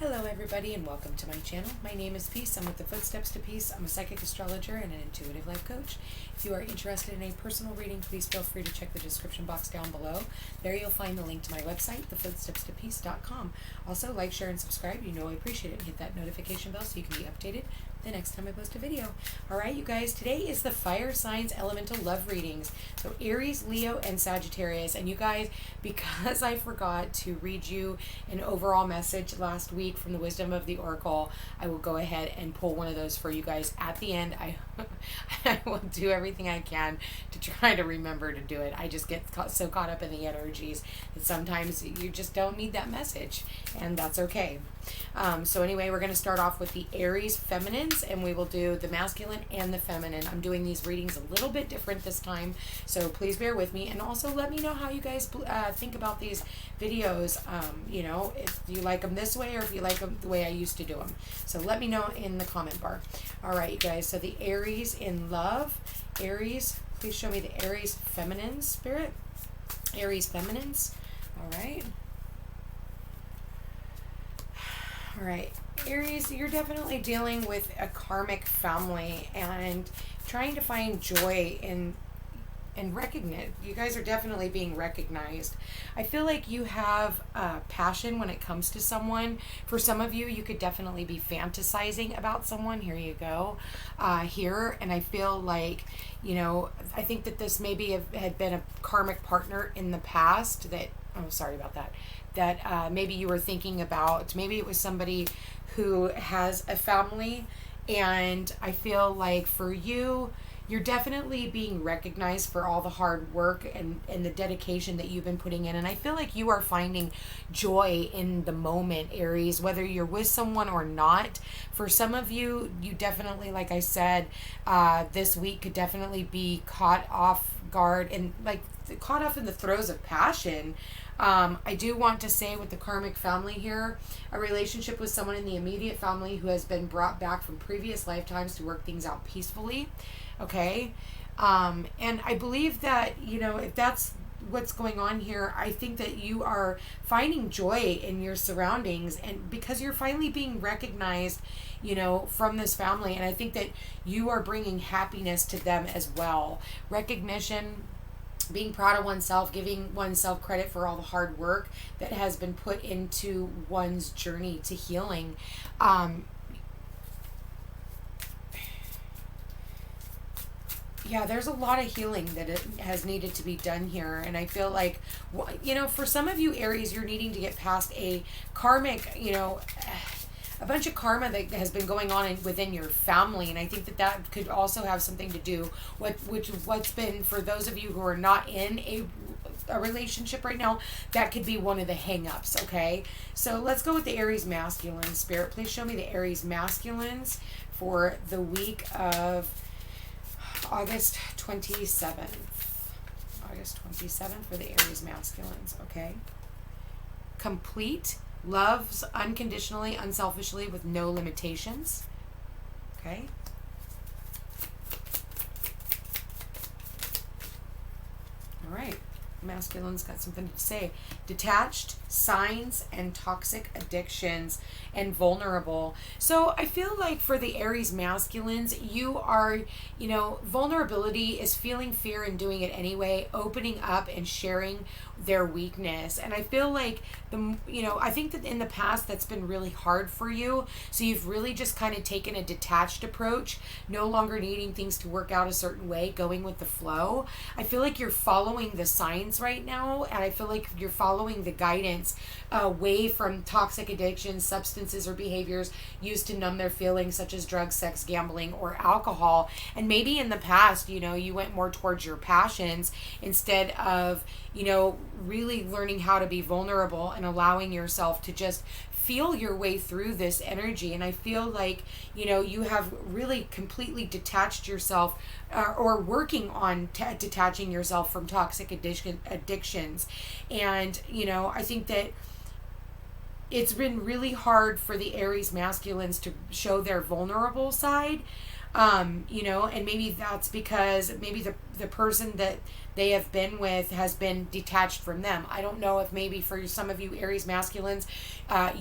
Hello everybody and welcome to my channel. My name is Peace. I'm with the Footsteps to Peace. I'm a psychic astrologer and an intuitive life coach. If you are interested in a personal reading, please feel free to check the description box down below. There you'll find the link to my website, thefootstepstopeace.com. Also, like, share, and subscribe. You know I appreciate it. And hit that notification bell so you can be updated the next time I post a video. Alright, you guys, today is the fire signs elemental love readings. So Aries, Leo, and Sagittarius. And you guys, because I forgot to read you an overall message last week from the Wisdom of the Oracle, I will go ahead and pull one of those for you guys at the end. I will do everything I can to try to remember to do it. I just get so caught up in the energies that sometimes you just don't need that message, and that's okay. So anyway, we're going to start off with the Aries feminines, and we will do the masculine and the feminine. I'm doing these readings a little bit different this time, so please bear with me, and also let me know how you guys think about these videos. You know, if you like them this way or if you like them the way I used to do them. So let me know in the comment bar. All right, you guys, so the Aries in love. Aries, please show me the Aries feminine spirit. Aries feminines. All right. All right, Aries, you're definitely dealing with a karmic family and trying to find joy in recognize. You guys are definitely being recognized. I feel like you have passion when it comes to someone. For some of you, you could definitely be fantasizing about someone. Here you go. Here, and I feel like, you know, I think that this maybe had been a karmic partner in the past that, oh, sorry about that, that maybe you were thinking about. Maybe it was somebody who has a family, and I feel like for you, you're definitely being recognized for all the hard work and the dedication that you've been putting in. And I feel like you are finding joy in the moment, Aries, whether you're with someone or not. For some of you, you definitely, like I said, this week could definitely be caught off guard and like caught off in the throes of passion. I do want to say with the karmic family here, a relationship with someone in the immediate family who has been brought back from previous lifetimes to work things out peacefully. Okay. And I believe that, you know, if that's what's going on here, I think that you are finding joy in your surroundings, and because you're finally being recognized, you know, from this family. And I think that you are bringing happiness to them as well. Recognition, being proud of oneself, giving oneself credit for all the hard work that has been put into one's journey to healing. Yeah, there's a lot of healing that it has needed to be done here. And I feel like, you know, for some of you Aries, you're needing to get past a karmic, you know, a bunch of karma that has been going on within your family. And I think that that could also have something to do with what's been, for those of you who are not in a relationship right now, that could be one of the hang-ups. Okay, so let's go with the Aries masculine spirit. Please show me the Aries masculines for the week of August 27th. August 27th for the Aries masculines. Okay, complete, loves unconditionally, unselfishly, with no limitations. Okay. All right. Masculine's got something to say. Detached, signs, and toxic addictions, and vulnerable. So I feel like for the Aries masculines, you are, you know, vulnerability is feeling fear and doing it anyway, opening up and sharing their weakness. And I feel like you know, I think that in the past that's been really hard for you. So you've really just kind of taken a detached approach, no longer needing things to work out a certain way, going with the flow. I feel like you're following the signs right now, and I feel like you're following the guidance away from toxic addictions, substances, or behaviors used to numb their feelings, such as drugs, sex, gambling, or alcohol. And maybe in the past, you know, you went more towards your passions instead of, you know, really learning how to be vulnerable and allowing yourself to just feel your way through this energy. And I feel like, you know, you have really completely detached yourself or working on detaching yourself from toxic addictions. And, you know, I think that it's been really hard for the Aries masculines to show their vulnerable side. You know, and maybe that's because maybe the person that they have been with has been detached from them. I don't know if maybe for some of you Aries masculines,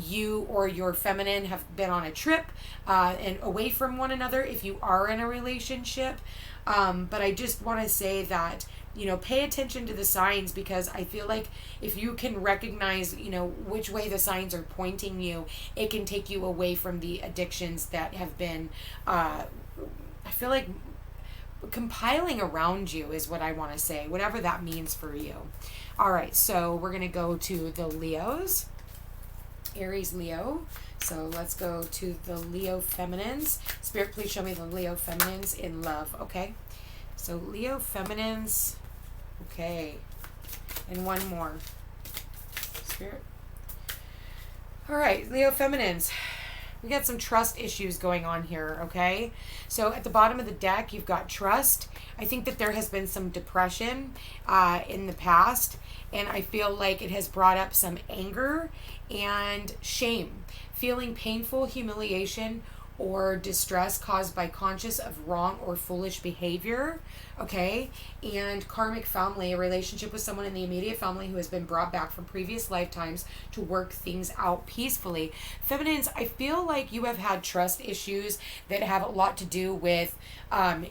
you or your feminine have been on a trip and away from one another if you are in a relationship. But I just want to say that, you know, pay attention to the signs, because I feel like if you can recognize, you know, which way the signs are pointing you, it can take you away from the addictions that have been, I feel like, compiling around you is what I want to say, whatever that means for you. All right, so we're going to go to the Leos. Aries, Leo. So let's go to the Leo feminines. Spirit, please show me the Leo feminines in love. Okay. So Leo feminines. Okay. And one more. Spirit. All right, Leo feminines. We got some trust issues going on here, okay? So at the bottom of the deck, you've got trust. I think that there has been some depression in the past, and I feel like it has brought up some anger and shame, feeling painful humiliation or distress caused by conscious of wrong or foolish behavior, okay? And karmic family, a relationship with someone in the immediate family who has been brought back from previous lifetimes to work things out peacefully. Feminines, I feel like you have had trust issues that have a lot to do with,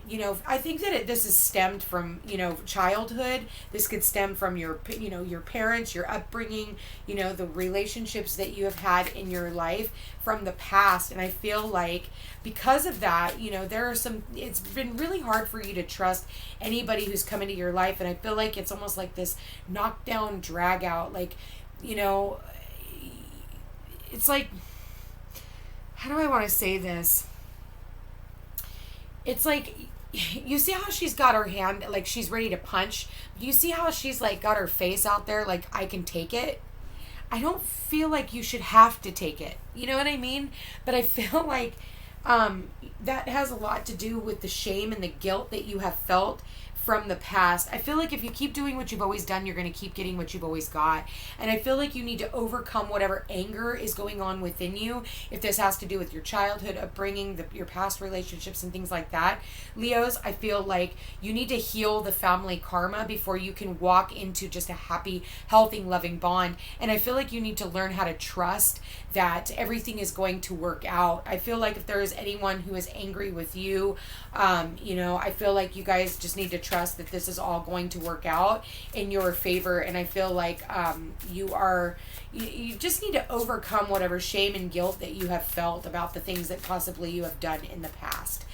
you know, I think that this is stemmed from, you know, childhood. This could stem from your, you know, your parents, your upbringing, you know, the relationships that you have had in your life from the past. And I feel like because of that, you know, it's been really hard for you to trust anybody who's come into your life. And I feel like it's almost like this knockdown, drag out, like, you know, it's like, how do I want to say this? It's like, you see how she's got her hand, like she's ready to punch. You see how she's like got her face out there, like, I can take it. I don't feel like you should have to take it. You know what I mean? But I feel like that has a lot to do with the shame and the guilt that you have felt from the past. I feel like if you keep doing what you've always done, you're going to keep getting what you've always got. And I feel like you need to overcome whatever anger is going on within you. If this has to do with your childhood upbringing, your past relationships and things like that. Leos, I feel like you need to heal the family karma before you can walk into just a happy, healthy, loving bond. And I feel like you need to learn how to trust that everything is going to work out. I feel like if there is anyone who is angry with you, you know, I feel like you guys just need to trust that this is all going to work out in your favor. And I feel like you just need to overcome whatever shame and guilt that you have felt about the things that possibly you have done in the past.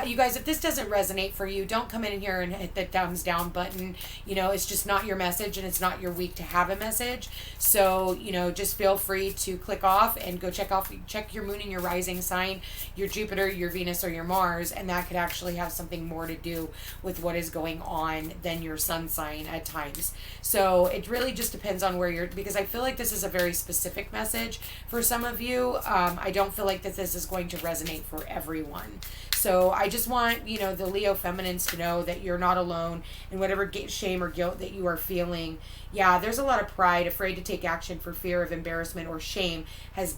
You guys, if this doesn't resonate for you, don't come in here and hit the thumbs down button. You know, it's just not your message, and it's not your week to have a message. So, you know, just feel free to click off and go check your moon and your rising sign, your Jupiter, your Venus, or your Mars, and that could actually have something more to do with what is going on than your sun sign at times. So it really just depends on where because I feel like this is a very specific message for some of you. I don't feel like that this is going to resonate for everyone. So I just want, you know, the Leo feminines to know that you're not alone in whatever shame or guilt that you are feeling. Yeah, there's a lot of pride, afraid to take action for fear of embarrassment or shame, has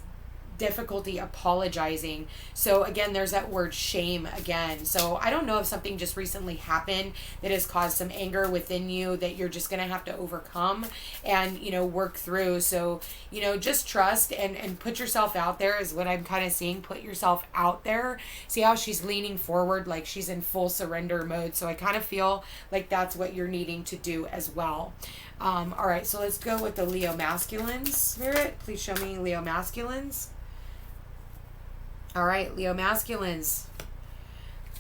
difficulty apologizing. So again, there's that word shame again. So I don't know if something just recently happened that has caused some anger within you that you're just going to have to overcome and, you know, work through. So, you know, just trust and put yourself out there is what I'm kind of seeing. Put yourself out there. See how she's leaning forward, like she's in full surrender mode. So I kind of feel like that's what you're needing to do as well. All right, so let's go with the Leo masculines. Spirit, please show me Leo masculines. All right, Leo masculines.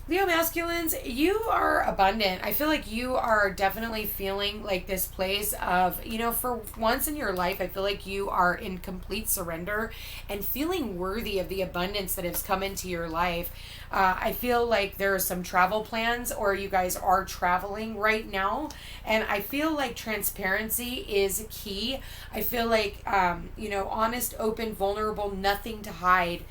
Leo masculines, you are abundant. I feel like you are definitely feeling like this place of, you know, for once in your life, I feel like you are in complete surrender and feeling worthy of the abundance that has come into your life. I feel like there are some travel plans, or you guys are traveling right now. And I feel like transparency is key. I feel like, you know, honest, open, vulnerable, nothing to hide,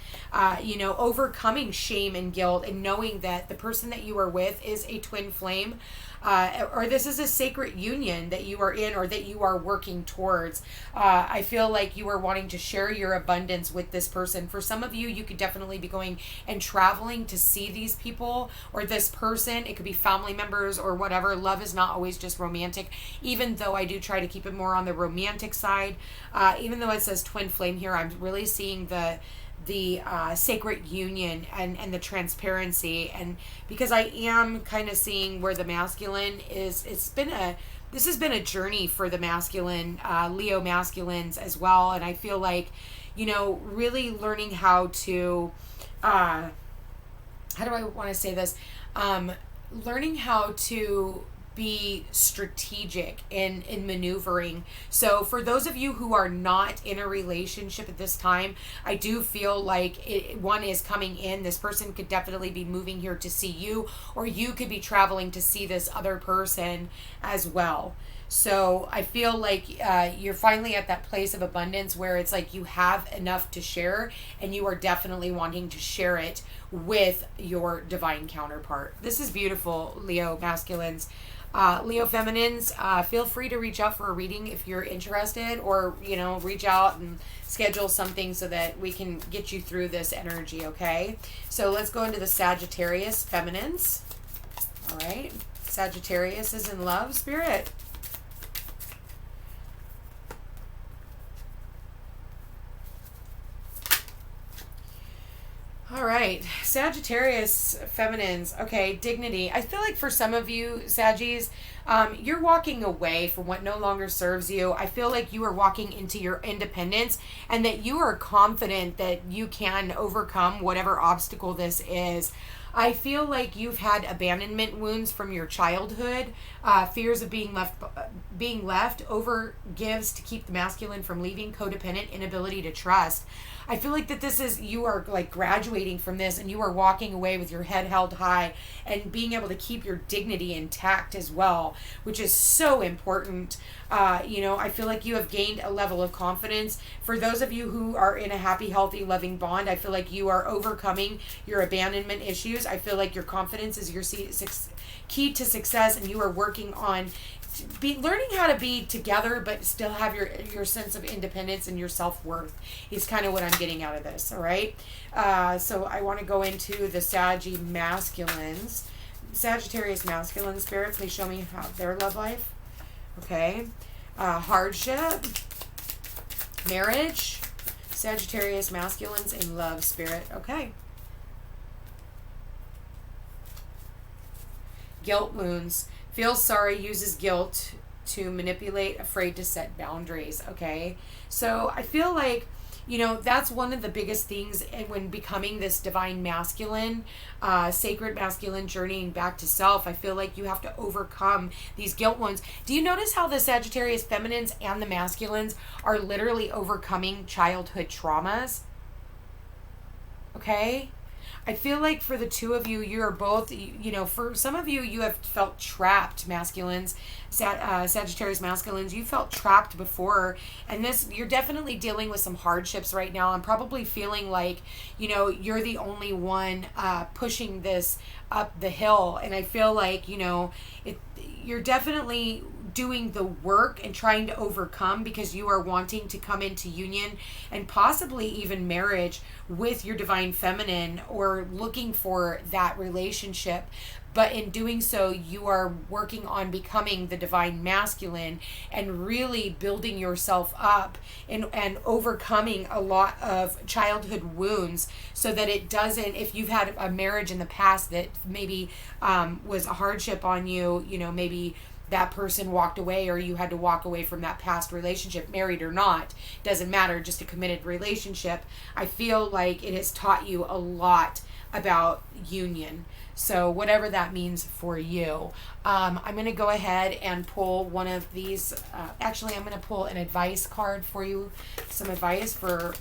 you know, overcoming shame and guilt and knowing that the person that you are with is a twin flame, or this is a sacred union that you are in or that you are working towards. I feel like you are wanting to share your abundance with this person. For some of you, you could definitely be going and traveling to see these people or this person. It could be family members or whatever. Love is not always just romantic, even though I do try to keep it more on the romantic side. Even though it says twin flame here, I'm really seeing the sacred union and the transparency, and because I am kind of seeing where the masculine is, this has been a journey for the masculine, Leo masculines as well, and I feel like, really learning how to, how do I want to say this, learning how to be strategic in maneuvering. So for those of you who are not in a relationship at this time, I do feel like one is coming in. This person could definitely be moving here to see you, or you could be traveling to see this other person as well. So I feel like you're finally at that place of abundance where it's like you have enough to share, and you are definitely wanting to share it with your divine counterpart. This is beautiful, Leo masculines. Leo feminines, feel free to reach out for a reading if you're interested, or, reach out and schedule something so that we can get you through this energy, okay? So let's go into the Sagittarius feminines. All right. Sagittarius is in love, spirit. All right, Sagittarius feminines. Okay, dignity. I feel like for some of you, Saggies, you're walking away from what no longer serves you. I feel like you are walking into your independence, and that you are confident that you can overcome whatever obstacle this is. I feel like you've had abandonment wounds from your childhood, fears of being left, over gives to keep the masculine from leaving, codependent, inability to trust. I feel like that you are like graduating from this, and you are walking away with your head held high and being able to keep your dignity intact as well, which is so important. I feel like you have gained a level of confidence. For those of you who are in a happy, healthy, loving bond, I feel like you are overcoming your abandonment issues. I feel like your confidence is your key to success, and you are working on learning how to be together but still have your sense of independence and your self-worth is kind of what I'm getting out of this. All right, so I want to go into the Saggy masculines. Sagittarius masculine spirit, please show me how their love life. Okay, hardship, marriage. Sagittarius masculines in love, spirit. Okay, guilt wounds. Feels sorry, uses guilt to manipulate, afraid to set boundaries. Okay, so I feel like, that's one of the biggest things when becoming this divine masculine, sacred masculine, journeying back to self. I feel like you have to overcome these guilt wounds. Do you notice how the Sagittarius feminines and the masculines are literally overcoming childhood traumas? Okay, I feel like for the two of you, you're both, for some of you, you have felt trapped, masculines, Sagittarius masculines, you felt trapped before, and you're definitely dealing with some hardships right now. I'm probably feeling like, you're the only one pushing this up the hill, and I feel like, you're definitely doing the work and trying to overcome, because you are wanting to come into union and possibly even marriage with your divine feminine, or looking for that relationship. But in doing so, you are working on becoming the divine masculine and really building yourself up and overcoming a lot of childhood wounds, so that it doesn't, if you've had a marriage in the past that maybe was a hardship on you, maybe that person walked away, or you had to walk away from that past relationship, married or not, doesn't matter, just a committed relationship. I feel like it has taught you a lot about union. So whatever that means for you. I'm going to go ahead and pull one of these. Actually, I'm going to pull an advice card for you. Some advice for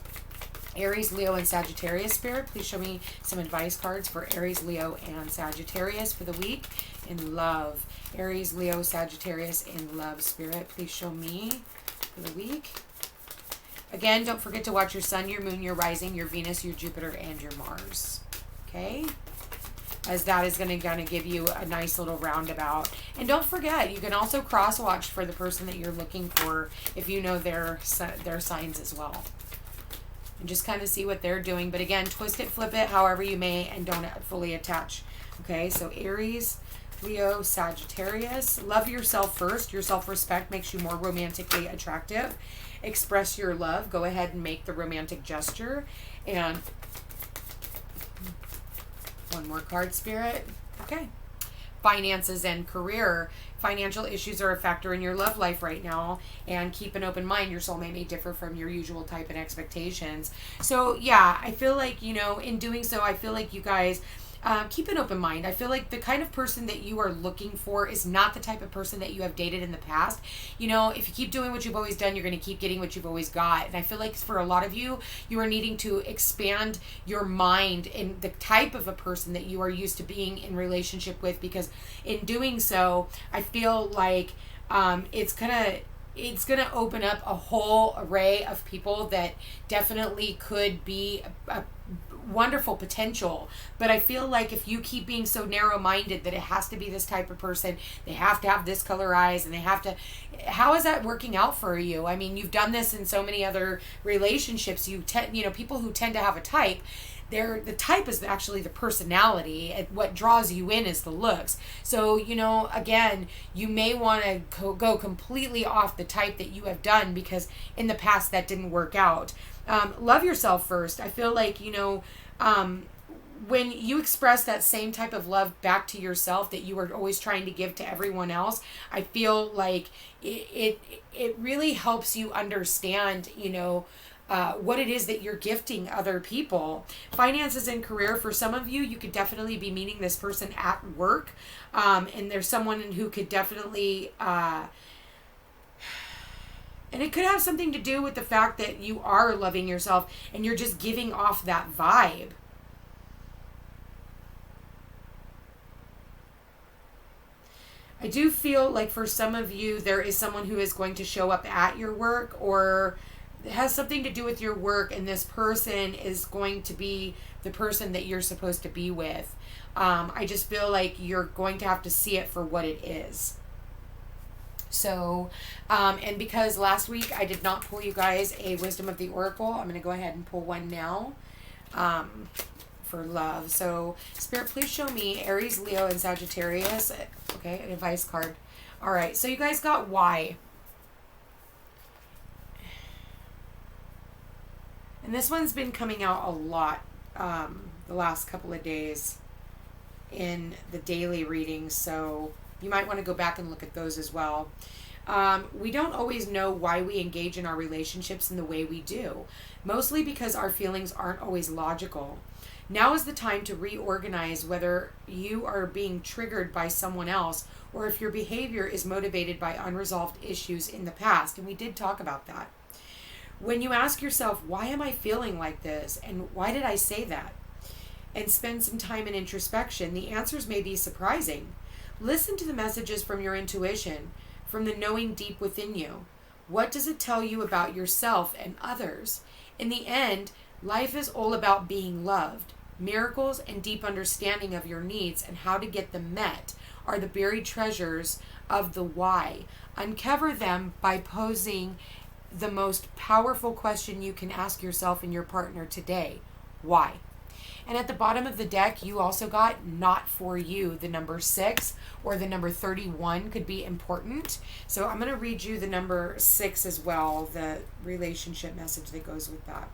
Aries, Leo, and Sagittarius spirit. Please show me some advice cards for Aries, Leo, and Sagittarius for the week in love. Aries, Leo, Sagittarius in love spirit. Please show me for the week. Again, don't forget to watch your sun, your moon, your rising, your Venus, your Jupiter, and your Mars. Okay? as that is going to give you a nice little roundabout. And don't forget, you can also cross watch for the person that you're looking for if you know their signs as well. And just kind of see what they're doing. But again, twist it, flip it, however you may, and don't fully attach. Okay, so Aries, Leo, Sagittarius. Love yourself first. Your self-respect makes you more romantically attractive. Express your love. Go ahead and make the romantic gesture. And one more card, Spirit. Okay. Finances and career. Financial issues are a factor in your love life right now, and keep an open mind. Your soulmate may differ from your usual type and expectations. So yeah, I feel like, in doing so, I feel like you guys keep an open mind. I feel like the kind of person that you are looking for is not the type of person that you have dated in the past. If you keep doing what you've always done, you're going to keep getting what you've always got. And I feel like for a lot of you, you are needing to expand your mind in the type of a person that you are used to being in relationship with, because in doing so, I feel like it's gonna open up a whole array of people that definitely could be a wonderful potential. But I feel like if you keep being so narrow-minded that it has to be this type of person, they have to have this color eyes, and they have to, how is that working out for you? I mean, you've done this in so many other relationships. People who tend to have a type, the type is actually the personality, and what draws you in is the looks. So, again, you may want to go completely off the type that you have done, because in the past that didn't work out. Love yourself first. I feel like, when you express that same type of love back to yourself that you are always trying to give to everyone else, I feel like it really helps you understand, what it is that you're gifting other people. Finances and career, for some of you, you could definitely be meeting this person at work. And there's someone who could definitely, and it could have something to do with the fact that you are loving yourself and you're just giving off that vibe. I do feel like for some of you, there is someone who is going to show up at your work, or it has something to do with your work, and this person is going to be the person that you're supposed to be with. I just feel like you're going to have to see it for what it is. So, and because last week I did not pull you guys a Wisdom of the Oracle, I'm going to go ahead and pull one now for love. So, Spirit, please show me Aries, Leo, and Sagittarius. Okay, an advice card. All right, so you guys got why. And this one's been coming out a lot the last couple of days in the daily readings, so you might want to go back and look at those as well. We don't always know why we engage in our relationships in the way we do, mostly because our feelings aren't always logical. Now is the time to reorganize whether you are being triggered by someone else or if your behavior is motivated by unresolved issues in the past. And we did talk about that. When you ask yourself, why am I feeling like this? And why did I say that? And spend some time in introspection, the answers may be surprising. Listen to the messages from your intuition, from the knowing deep within you. What does it tell you about yourself and others? In the end, life is all about being loved. Miracles and deep understanding of your needs and how to get them met are the buried treasures of the why. Uncover them by posing the most powerful question you can ask yourself and your partner today. Why? And at the bottom of the deck, you also got not for you. The number 6 or the number 31 could be important. So I'm going to read you the number 6 as well, the relationship message that goes with that.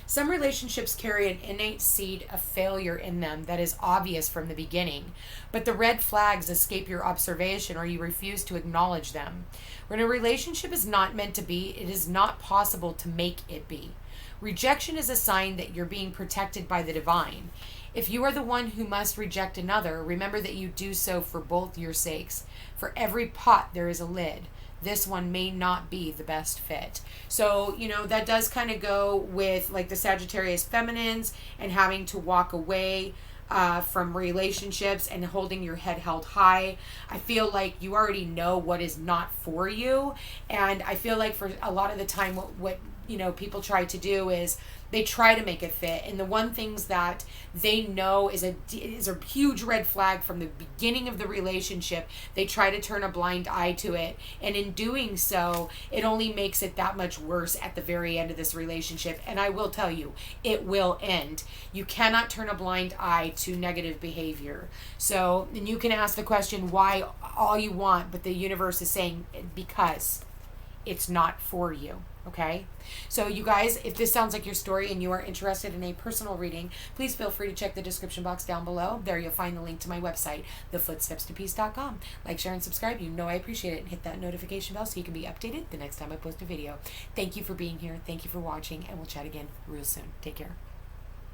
Some relationships carry an innate seed of failure in them that is obvious from the beginning, but the red flags escape your observation or you refuse to acknowledge them. When a relationship is not meant to be, it is not possible to make it be. Rejection is a sign that you're being protected by the divine. If you are the one who must reject another, remember that you do so for both your sakes. For every pot, there is a lid. This one may not be the best fit. So, that does kind of go with like the Sagittarius feminines and having to walk away from relationships and holding your head held high. I feel like you already know what is not for you. And I feel like for a lot of the time, what people try to do is they try to make it fit. And the one things that they know is a huge red flag from the beginning of the relationship, they try to turn a blind eye to it. And in doing so, it only makes it that much worse at the very end of this relationship. And I will tell you, it will end. You cannot turn a blind eye to negative behavior. So, and you can ask the question why all you want, but the universe is saying because it's not for you. Okay, so you guys, if this sounds like your story and you are interested in a personal reading, please feel free to check the description box down below. There you'll find the link to my website, thefootstepstopeace.com. Like, share, and subscribe. You know I appreciate it. And hit that notification bell so you can be updated the next time I post a video. Thank you for being here. Thank you for watching, and we'll chat again real soon. Take care.